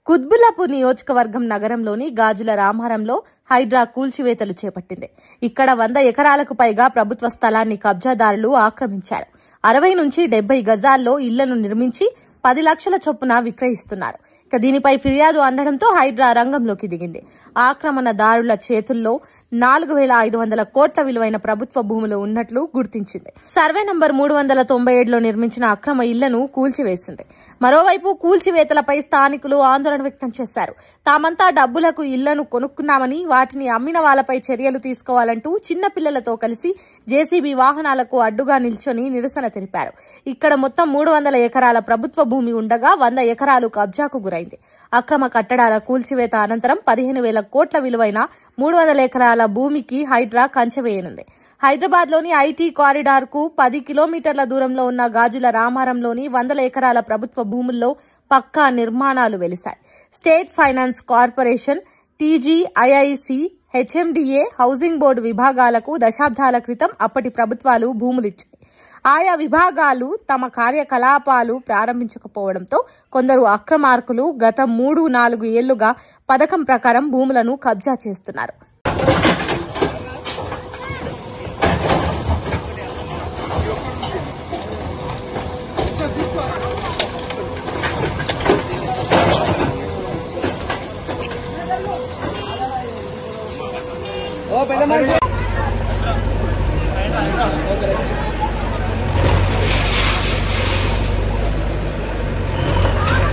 కుత్బుల్లాపూర్ నియోజకవర్గం నగరంలోని గాజుల రామారంలో హైడ్రా కూల్చివేతలు చేపట్టింది. ఇక్కడ 100 ఎకరాలకు పైగా ప్రభుత్వ స్థలాన్ని కబ్జాదారులు ఆక్రమించారు. 60 నుంచి 70 గజాల్లో ఇళ్లను నిర్మించి 10 లక్షల చొప్పున విక్రయిస్తున్నారు. దీనిపై ఫిర్యాదు అందడంతో హైడ్రా రంగంలోకి దిగింది. ఆక్రమణదారుల చేతుల్లో 4500 కోట్ల విలువైన ప్రభుత్వ భూములు ఉన్నట్లు గుర్తించింది. సర్వే నంబర్ 397లో నిర్మించిన అక్రమ ఇళ్లను కూల్చివేసింది. మరోవైపు కూల్చివేతలపై స్థానికులు ఆందోళన వ్యక్తం చేశారు. తామంతా డబ్బులకు ఇళ్లను కొనుక్కున్నామని, వాటిని అమ్మిన వాళ్లపై చర్యలు తీసుకోవాలంటూ చిన్న పిల్లలతో కలిసి జేసీబీ వాహనాలకు అడ్డుగా నిల్చొని నిరసన తెలిపారు. ఇక్కడ మొత్తం 300 ఎకరాల ప్రభుత్వ భూమి ఉండగా 100 ఎకరాలు కబ్జాకు గురైంది. అక్రమ కట్టడాల కూల్చివేత అనంతరం 15,000 కోట్ల విలువైన 300 ఎకరాల భూమికి హైడ్రా కంచె వేయనుంది. హైదరాబాద్ లోని ఐటీ కారిడార్ కు 10 కిలోమీటర్ల దూరంలో ఉన్న గాజుల రామారంలోని 100 ఎకరాల ప్రభుత్వ భూముల్లో పక్కా నిర్మాణాలు వెలిశాయి. State finance corporation, TGIIC, HMDA, housing board విభాగాలకు దశాబ్దాల క్రితం అప్పటి ప్రభుత్వాలు భూములిచ్చాయి. ఆయా విభాగాలు తమ కార్యకలాపాలు ప్రారంభించకపోవడంతో కొందరు అక్రమార్కులు గత 3-4 ఏళ్లుగా పథకం ప్రకారం భూములను కబ్జా చేస్తున్నారు. ఓ